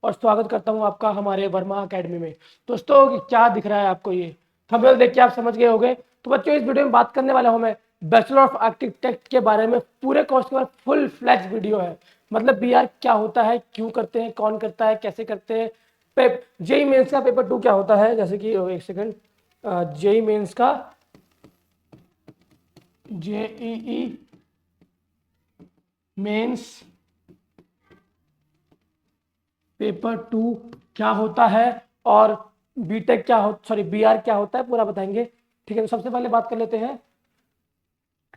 और स्वागत करता हूं आपका हमारे वर्मा एकेडमी में। दोस्तों क्या दिख रहा है आपको, ये थंबनेल देख के आप समझ गए होंगे। तो बच्चों इस वीडियो में बात करने वाला हूं मैं बैचलर ऑफ आर्किटेक्ट के बारे में। पूरे कोर्स के बाद फुल फ्लैश वीडियो है, मतलब बीआर क्या होता है, क्यों करते हैं, कौन करता है, कैसे करते हैं, जेई मेंस का पेपर 2 क्या होता है, जैसे कि एक सेकंड, जेई मेंस का जेईई मेंस पेपर 2 क्या होता है और बीटेक क्या हो, सॉरी बीआर क्या होता है, पूरा बताएंगे। ठीक है, तो सबसे पहले बात कर लेते हैं।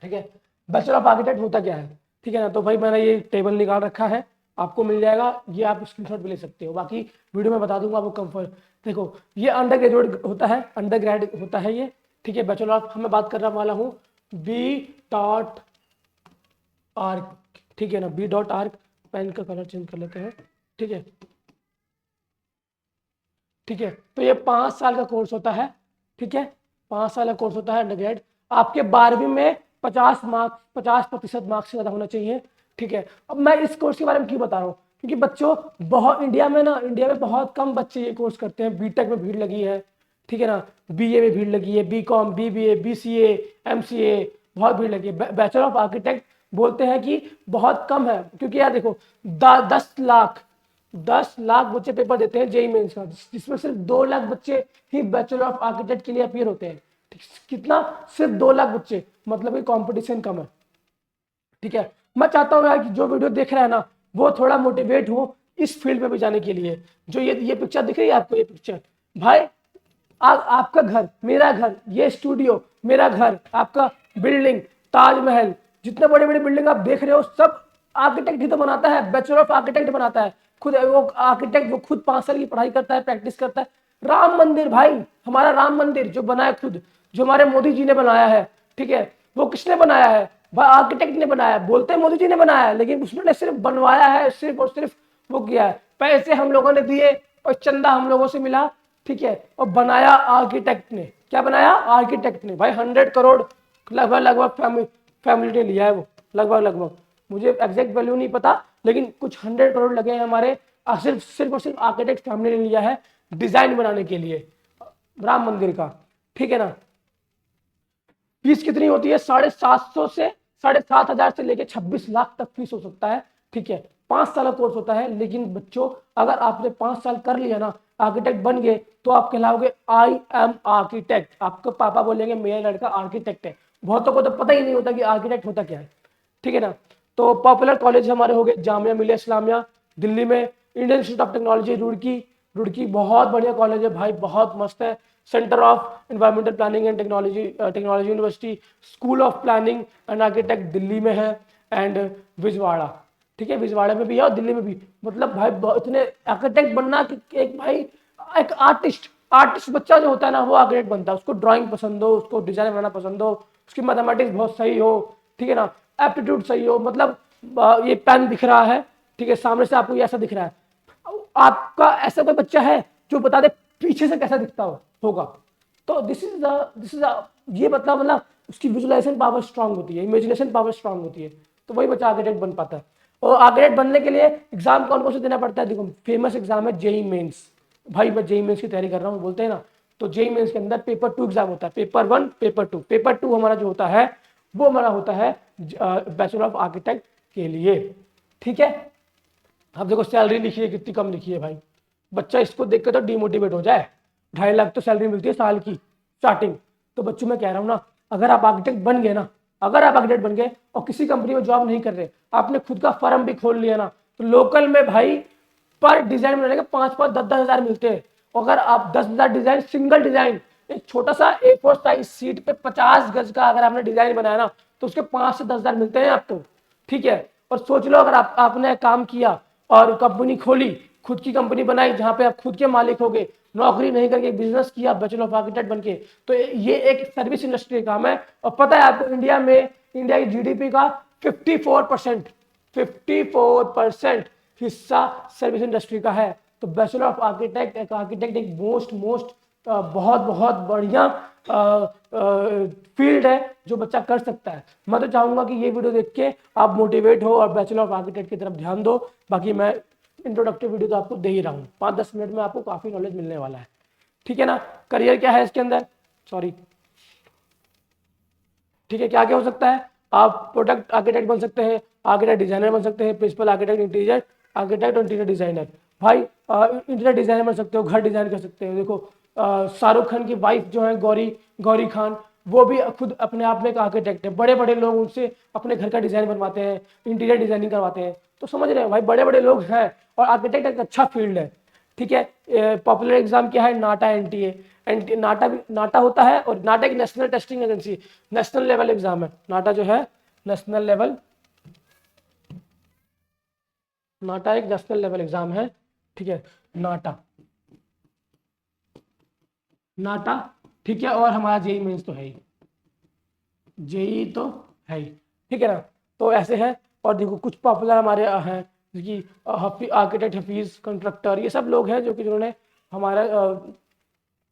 ठीक है, बैचलर ऑफ आर्किटेक्ट होता क्या है। ठीक है ना, तो भाई मैंने ये टेबल निकाल रखा है, आपको मिल जाएगा, ये आप स्क्रीनशॉट भी ले सकते हो, बाकी वीडियो में बता दूंगा आपको कंफर्ट। देखो ये अंडर ग्रेजुएट होता है, अंडर ग्रेड होता है ये। ठीक है, बैचलर ऑफ मैं बात करने वाला हूँ बी डॉट आर्क। ठीक है ना, बी डॉट आर्क, पेन का कलर चेंज कर लेते हैं। ठीक है, ठीक है, तो ये 5 साल का कोर्स होता है। ठीक है, 5 साल का कोर्स होता है अंडरग्रेड। आपके 12वीं में 50% मार्क्स से ज़्यादा होना चाहिए। ठीक है, अब मैं इस कोर्स के बारे में क्यों बता रहा हूँ, क्योंकि बच्चों बहुत इंडिया में बहुत कम बच्चे ये कोर्स करते हैं। बीटेक में भीड़ लगी है, ठीक है ना, बीए में भीड़ लगी है, बीकॉम, बीबीए, बीसीए, एमसीए, बहुत भीड़ लगी है। बैचलर ऑफ आर्किटेक्ट बोलते हैं कि बहुत कम है, क्योंकि यार देखो 10 लाख बच्चे पेपर देते हैं जेई मेंस का, जिसमें सिर्फ 2 लाख बच्चे ही बैचलर ऑफ आर्किटेक्ट के लिए अपीयर होते हैं। कितना, सिर्फ 2 लाख बच्चे, मतलब कि कंपटीशन कम है। ठीक है, मैं चाहता हूँ यार कि जो वीडियो देख रहा है ना, वो थोड़ा मोटिवेट हो इस फील्ड में भी जाने के लिए। जो ये पिक्चर दिख रही है आपको, ये पिक्चर भाई, आपका घर, मेरा घर, ये स्टूडियो, मेरा घर, आपका बिल्डिंग, ताजमहल, जितने बड़े बड़े बिल्डिंग आप देख रहे हो, सब आर्किटेक्ट ही तो बनाता है, बैचलर ऑफ आर्किटेक्ट बनाता है खुद। वो आर्किटेक्ट वो खुद 5 साल की पढ़ाई करता है, प्रैक्टिस करता है। राम मंदिर भाई, हमारा राम मंदिर जो बना है खुद, जो हमारे मोदी जी ने बनाया है। ठीक है, वो किसने बनाया है भाई, आर्किटेक्ट ने बनाया है। बोलते हैं मोदी जी ने बनाया है, लेकिन उसने सिर्फ बनवाया है, सिर्फ और सिर्फ वो किया है। पैसे हम लोगों ने दिए और चंदा हम लोगों से मिला। ठीक है, और बनाया आर्किटेक्ट ने। क्या बनाया, आर्किटेक्ट ने भाई। 100 करोड़ लगभग लगभग फैमिली ने लिया है वो, लगभग लगभग, मुझे एग्जैक्ट वैल्यू नहीं पता, लेकिन कुछ 100 करोड़ लगे हैं हमारे, सिर्फ और सिर्फ आर्किटेक्ट फैमिली ने लिया है डिजाइन बनाने के लिए राम मंदिर का। ठीक है ना, फीस कितनी होती है, 750 से 7,500 से लेके 26 लाख तक फीस हो सकता है। ठीक है, 5 साल का कोर्स होता है, लेकिन बच्चों अगर आपने 5 साल कर लिया ना, आर्किटेक्ट बन गए, तो आप कहलाओगे आई एम आर्किटेक्ट। आपको पापा बोलेंगे मेरा लड़का आर्किटेक्ट है। बहुतों को तो पता ही नहीं होता कि आर्किटेक्ट होता क्या है। ठीक है ना, तो पॉपुलर कॉलेज हमारे हो गए जामिया मिलिया इस्लामिया दिल्ली में, Indian institute of technology Roorkee, Roorkee बहुत बढ़िया कॉलेज है भाई, बहुत मस्त है। Centre of environmental planning and technology university, school of planning and architect Delhi में है, एंड विजवाड़ा। ठीक है, विजवाड़ा में भी है और दिल्ली में भी। मतलब भाई इतने आर्किटेक्ट बनना कि एक भाई, एक आर्टिस्ट बच्चा जो होता है ना, वो आर्किटेक्ट बनता है। उसको ड्राइंग पसंद हो, उसको डिजाइन बनाना पसंद हो, उसकी मैथमेटिक्स बहुत सही हो, ठीक है ना, एप्टीट्यूड सही हो। मतलब ये पेन दिख रहा है, ठीक है, सामने से आपको ये ऐसा दिख रहा है, आपका ऐसा कोई बच्चा है जो बता दे पीछे से कैसा दिखता होगा। तो दिस इज ये मतलब उसकी विजुअलाइजेशन पावर स्ट्रांग होती है, इमेजिनेशन पावर स्ट्रांग होती है, तो वही बच्चा आर्किटेक्ट बन पाता है। और आर्किटेक्ट बनने के लिए एग्जाम कौन कौन से देना पड़ता है, देखो फेमस एग्जाम है जेई मेंस। भाई मैं जेई मेंस की तैयारी कर रहा हूँ, बोलते हैं ना, तो जेई मेंस के अंदर पेपर 2 एग्जाम होता है, पेपर 1, पेपर 2। पेपर 2 हमारा जो होता है, वो हमारा होता है बैचलर ऑफ आर्किटेक्ट के लिए। ठीक है, अब देखो सैलरी लिखी है, कितनी कम लिखी है भाई, बच्चा इसको देख के तो डिमोटिवेट हो जाए। 2.5 लाख तो सैलरी मिलती है साल की स्टार्टिंग। तो बच्चों मैं कह रहा हूँ ना, अगर आप आर्किटेक्ट बन गए ना, अगर आप आर्किटेक्ट बन गए और किसी कंपनी में जॉब नहीं कर रहे, आपने खुद का फर्म भी खोल लिया ना, तो लोकल में भाई पर डिजाइन बनाने के 5-5, 10-10 हजार मिलते हैं। अगर आप 10,000 डिजाइन, सिंगल डिजाइन, एक छोटा सा A4 साइज सीट पे 50 गज का अगर आपने डिजाइन बनाया ना, तो उसके 5 से 10 हजार मिलते हैं आपको। ठीक है, और सोच लो अगर आपने काम किया और कंपनी खोली, खुद की कंपनी बनाई, जहां पे आप खुद के मालिक हो गए, नौकरी नहीं करके बिजनेस किया बैचलर ऑफ आर्किटेक्ट बनके, तो ये एक सर्विस इंडस्ट्री का काम है। और पता है आपको, इंडिया की जीडीपी का 54% हिस्सा सर्विस इंडस्ट्री का है। तो बैचलर ऑफ आर्किटेक्ट एक मोस्ट बहुत बहुत बढ़िया फील्ड है जो बच्चा कर सकता है। मैं तो चाहूंगा कि ये वीडियो देख के आप मोटिवेट हो और बैचलर ऑफ आर्किटेक्ट की तरफ ध्यान दो। बाकी मैं इंट्रोडक्टिव वीडियो तो आपको दे ही रहा हूँ, 5-10 मिनट में आपको काफ़ी नॉलेज मिलने वाला है, ठीक है ना। करियर क्या है इसके अंदर, सॉरी, ठीक है, क्या क्या हो सकता है, आप प्रोडक्ट आर्किटेक्ट बन सकते हैं, आर्किटेक्ट डिजाइनर बन सकते हैं, प्रिंसिपल आर्किटेक्ट, इंटीरियर आर्किटेक्ट और इंटीरियर डिजाइनर। भाई इंटीरियर डिजाइनर बन सकते हो, घर डिजाइन कर सकते हो। देखो शाहरुख खान की वाइफ जो है गौरी गौरी खान, वो भी खुद अपने आप में एक आर्किटेक्ट है। बड़े बड़े लोग उनसे अपने घर का डिजाइन बनवाते हैं, इंटीरियर डिजाइनिंग करवाते हैं। तो समझ रहे हैं भाई, बड़े बड़े लोग हैं और आर्किटेक्ट एक अच्छा फील्ड है, ठीक है। पॉपुलर एग्जाम क्या है, नाटा एनटीए, नाटा भी नाटा होता है, और नाटा एक national testing agency, national level exam है नाटा जो है, नेशनल लेवल, नाटा एक नेशनल लेवल एग्जाम है, ठीक है, नाटा नाटा, ठीक है। और हमारा जेई मेंस तो है ही, जेई तो है ही, ठीक है ना। तो ऐसे है, और देखो कुछ पॉपुलर हमारे हैं, कि आर्किटेक्ट हफीज कंस्ट्रक्टर, ये सब लोग हैं जो कि जिन्होंने हमारा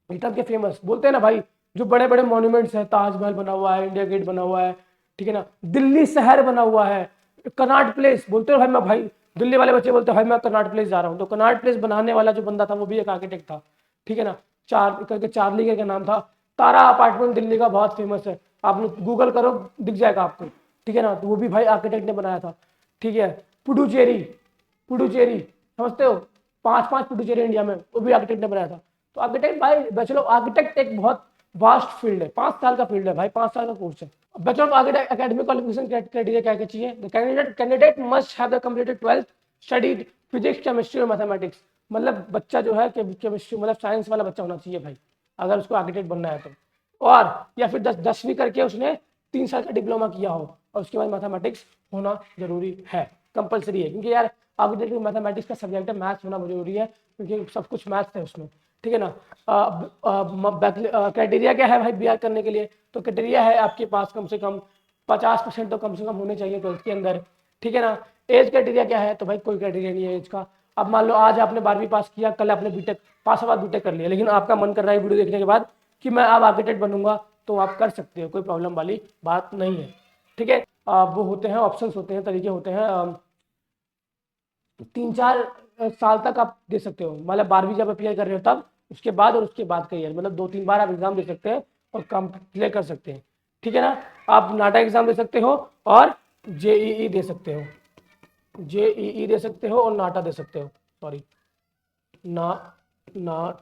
एकदम के फेमस बोलते हैं ना भाई, जो बड़े बड़े मॉन्यूमेंट्स हैं, ताजमहल बना हुआ है, इंडिया गेट बना हुआ है, ठीक है ना, दिल्ली शहर बना हुआ है, कनॉट प्लेस बोलते हो भाई, मैं भाई दिल्ली वाले बच्चे बोलते हैं भाई मैं कनॉट प्लेस जा रहा हूँ, तो कनॉट प्लेस बनाने वाला जो बंदा था वो भी एक आर्किटेक्ट था, ठीक है ना। चार्ली करके नाम था। तारा अपार्टमेंट दिल्ली का बहुत फेमस है, आप लोग गूगल करो दिख जाएगा आपको, ठीक है ना, तो वो भी भाई आर्किटेक्ट ने बनाया था, ठीक है। पुडुचेरी, पुडुचेरी समझते हो, 5 पुडुचेरी इंडिया में, वो भी आर्किटेक्ट ने बनाया था। तो आर्किटेक्ट भाई, बैचलर आर्किटेक्ट एक बहुत वास्ट फील्ड है, 5 साल का फील्ड है भाई, 5 साल का कोर्स है। Bachelor of architect academic qualification criteria क्या क्या चाहिए, the candidate must have the completed 12th, studied physics chemistry और मैथमेटिक्स। मतलब बच्चा जो है केमिस्ट्री मतलब साइंस वाला बच्चा होना चाहिए भाई, अगर उसको आर्किटेक्ट बनना है तो। और या फिर 10वीं करके उसने 3 साल का डिप्लोमा किया हो, और उसके बाद मैथमेटिक्स होना जरूरी है, कंपलसरी है, क्योंकि यार आर्किटेक्ट में मैथमेटिक्स का सब्जेक्ट है, मैथ्स होना जरूरी है, क्योंकि सब कुछ मैथ्स है उसमें, ठीक है ना। क्राइटेरिया क्या है भाई बीआर करने के लिए, तो क्राइटेरिया है आपके पास कम से कम 50% तो कम से कम होने चाहिए 12th के अंदर, ठीक है ना। एज क्राइटेरिया क्या है, तो भाई कोई क्राइटेरिया नहीं है एज का। अब मान लो आज आपने 12वीं पास किया, कल आपने बीटेक, 5 साल बाद बीटेक कर लिया, लेकिन आपका मन कर रहा है वीडियो देखने के बाद कि मैं अब आर्किटेक्ट बनूंगा, तो आप कर सकते हो, कोई प्रॉब्लम वाली बात नहीं है, ठीक है। वो होते हैं ऑप्शंस होते हैं, तरीके होते हैं, 3-4 साल तक आप दे सकते हो, मतलब 12वीं जब अप्लाई कर रहे हो तब, उसके बाद और उसके बाद का ईयर, मतलब 2-3 बार आप एग्जाम दे सकते हैं और कम क्लियर कर सकते हैं, ठीक है ना। आप नाटा एग्जाम दे सकते हो और जेईई दे सकते हो, जेईई दे सकते हो और नाटा दे सकते हो, सॉरी नाटा,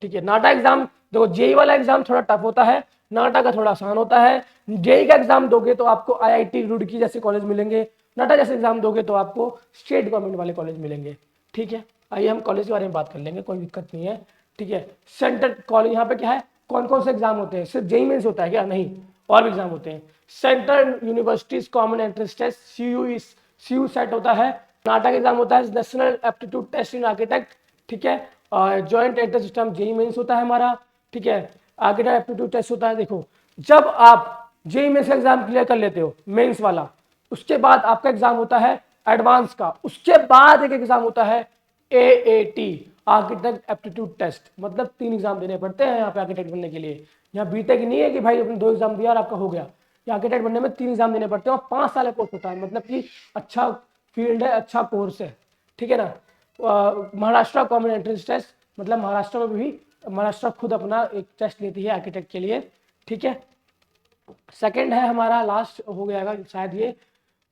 ठीक है। नाटा एग्जाम देखो, जेई वाला एग्जाम थोड़ा टफ होता है, नाटा का थोड़ा आसान होता है। जेई का एग्जाम दोगे तो आपको आईआईटी रुड़की जैसे कॉलेज मिलेंगे, नाटा जैसे एग्जाम दोगे तो आपको स्टेट गवर्नमेंट वाले कॉलेज मिलेंगे, ठीक है। आइए हम कॉलेज के बारे में बात कर लेंगे, कोई दिक्कत नहीं है, ठीक है। सेंटर कॉलेज यहाँ पे क्या है, कौन कौन से एग्जाम होते हैं, सिर्फ जेई मेंस होता है क्या, नहीं, और भी एग्जाम होते हैं। Central universities common entrance test, CU set होता है। नाटा का एग्जाम होता है national aptitude test in architect, ठीक है। Joint entrance system JEE mains होता है हमारा, ठीक है। आर्किटेक्ट एप्टीट्यूड टेस्ट होता है। देखो जब आप जेई मेंस का एग्जाम क्लियर कर लेते हो मेंस वाला, उसके बाद आपका एग्जाम होता है एडवांस का, उसके बाद एक एग्जाम होता है एएटी, आर्किटेक्ट एप्टीट्यूड टेस्ट, मतलब 3 एग्जाम देने पड़ते हैं यहाँ पे आर्किटेक्ट बनने के लिए। यहाँ बीटेक नहीं है कि भाई अपने 2 एग्जाम दिया और आपका हो गया, आर्किटेक्ट बनने में 3 एग्जाम देने पड़ते हैं और 5 साल का कोर्स होता है, मतलब कि अच्छा फील्ड है, अच्छा कोर्स है, ठीक है ना। महाराष्ट्र कॉमन एंट्रेंस टेस्ट, मतलब महाराष्ट्र में भी महाराष्ट्र खुद अपना एक टेस्ट लेती है आर्किटेक्ट के लिए, ठीक है। सेकंड है हमारा, लास्ट हो गया शायद ये,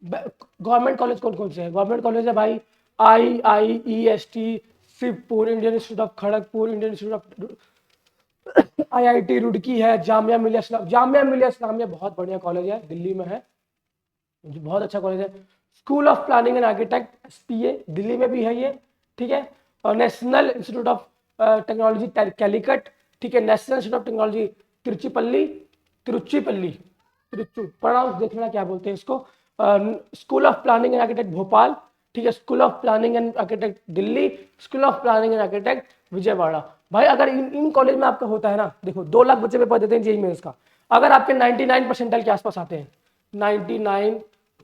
गवर्नमेंट कॉलेज कौन कौन से हैं, गवर्नमेंट कॉलेज है भाई IIEST, Shivpur, Indian institute of Kharagpur, Indian institute of IIT Roorkee है, जामिया मिलिया इस्लामिया बहुत बढ़िया कॉलेज है, दिल्ली में है, बहुत अच्छा कॉलेज है। School of planning and architect SPA Delhi में भी है ये, ठीक है। और national institute of technology Calicut, ठीक है। National institute of technology Tiruchipalli, Tiruchipalli तिरुचु प्रोनाउंस देखना क्या बोलते हैं इसको। School of planning and architect Bhopal, ठीक है। School of planning and architect Delhi, school of planning and architect Vijayawada. भाई अगर इन कॉलेज में आपका होता है ना, देखो 2 लाख बच्चे पेपर देते हैं जेईई मेंस का, अगर आपके 99 परसेंटाइल के आसपास आते हैं, 99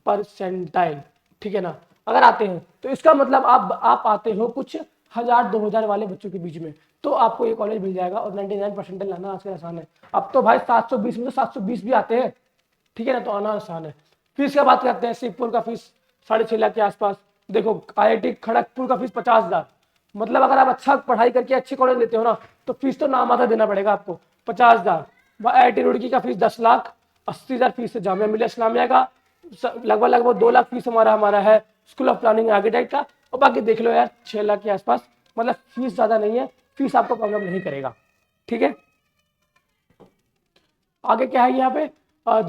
परसेंटाइल, ठीक है ना, अगर आते हैं तो इसका मतलब आप आते हो कुछ 1000-2000 वाले बच्चों के बीच में, तो आपको ये कॉलेज मिल जाएगा। और 99 परसेंटाइल लाना आजकल आसान है, अब तो भाई 720 में तो 720 भी आते हैं, ठीक है ना, तो आना आसान है। फीस का बात करते हैं, शिवपुर का फीस 6.5 लाख के आसपास। देखो IIT खड़गपुर का फीस 50,000, मतलब अगर आप अच्छा पढ़ाई करके अच्छे कॉलेज लेते हो ना तो फीस तो नामात्र देना पड़ेगा आपको 50,000। IIT रुड़की का फीस 10 लाख, 80,000 फीस है जामिया मिलिया इस्लामिया का, लगभग लगभग 2 लाख फीस हमारा है स्कूल ऑफ प्लानिंग आर्किटेक्ट का, और बाकी देख लो यार 6 लाख के आसपास, मतलब फीस ज़्यादा नहीं है, फीस आपको प्रॉब्लम नहीं करेगा। ठीक है, आगे क्या है यहाँ पे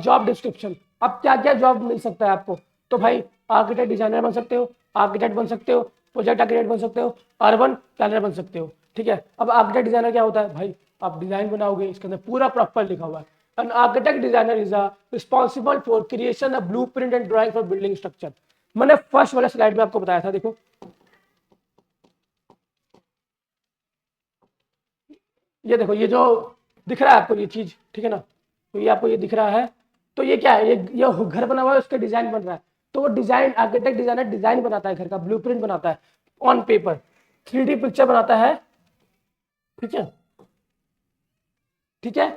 जॉब डिस्क्रिप्शन। अब क्या क्या जॉब मिल सकता है आपको, तो भाई आर्किटेक्ट डिजाइनर बन सकते हो, आर्किटेक्ट बन सकते हो, प्रोजेक्ट आर्किटेक्ट बन सकते हो, अर्बन प्लानर बन सकते हो। ठीक है, अब आर्किटेक्ट डिजाइनर क्या होता है भाई, आप डिजाइन बनाओगे, इसके अंदर पूरा प्रॉपर लिखा हुआ है, an architect designer is responsible for creation of blueprint and drawing for building structure. मैंने फर्स्ट वाले स्लाइड में आपको बताया था, देखो ये देखो, ये जो दिख रहा है आपको ये चीज, ठीक है ना, तो ये आपको ये दिख रहा है, तो ये क्या है, ये घर बना हुआ है, उसका डिजाइन बन रहा है, तो वो डिजाइन आर्किटेक्ट डिजाइनर डिजाइन बनाता है घर का, ब्लूप्रिंट बनाता है ऑन पेपर, 3D पिक्चर बनाता है। ठीक है, ठीक है,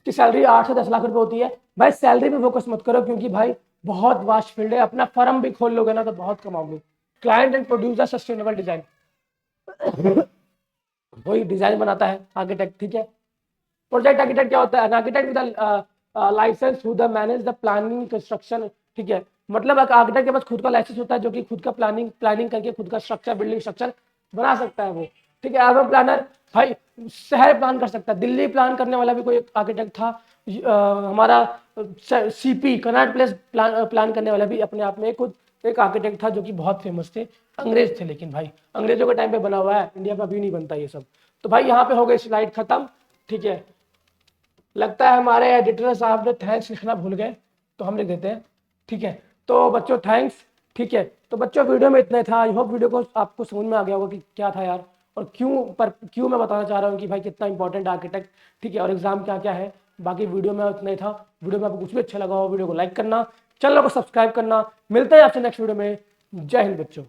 कि सैलरी 8 से 10 लाख रुपए होती है। भाई सैलरी पे फोकस मत करो, क्योंकि भाई बहुत वास्ट फील्ड है, अपना फर्म भी खोल लोगे ना तो बहुत कमाओगे। Client and producer sustainable design, वही डिजाइन बनाता है आर्किटेक्ट। ठीक है, प्रोजेक्ट आर्किटेक्ट क्या होता है, architect with license who the manage the planning construction. ठीक है, मतलब आर्किटेक्ट के पास खुद का लाइसेंस होता है, जो कि खुद का प्लानिंग करके खुद का स्ट्रक्चर बिल्डिंग स्ट्रक्चर बना सकता है वो। ठीक है, अर्बन प्लानर भाई शहर प्लान कर सकता है, दिल्ली प्लान करने वाला भी कोई आर्किटेक्ट था, हमारा CP कनॉट प्लेस प्लान करने वाला भी अपने आप में खुद एक आर्किटेक्ट था, जो कि बहुत फेमस थे, अंग्रेज थे, लेकिन भाई अंग्रेजों के टाइम पे बना हुआ है, इंडिया में अभी नहीं बनता ये सब। तो भाई यहाँ पे हो गई स्लाइड खत्म। ठीक है, लगता है हमारे एडिटर साहब ने थैंक्स लिखना भूल गए, तो हम लिख देते हैं। ठीक है, तो बच्चों थैंक्स। ठीक है, तो बच्चों वीडियो में इतना ही था, आई होप वीडियो को आपको समझ में आ गया होगा कि क्या था यार, और क्यों मैं बताना चाह रहा हूँ कि भाई कितना इंपॉर्टेंट आर्किटेक्ट। ठीक है, और एग्जाम क्या क्या है, बाकी वीडियो में इतना ही था। वीडियो में आपको कुछ भी अच्छा लगा हो वीडियो को लाइक करना, चैनल को सब्सक्राइब करना। मिलते हैं आपसे नेक्स्ट वीडियो में। जय हिंद बच्चों।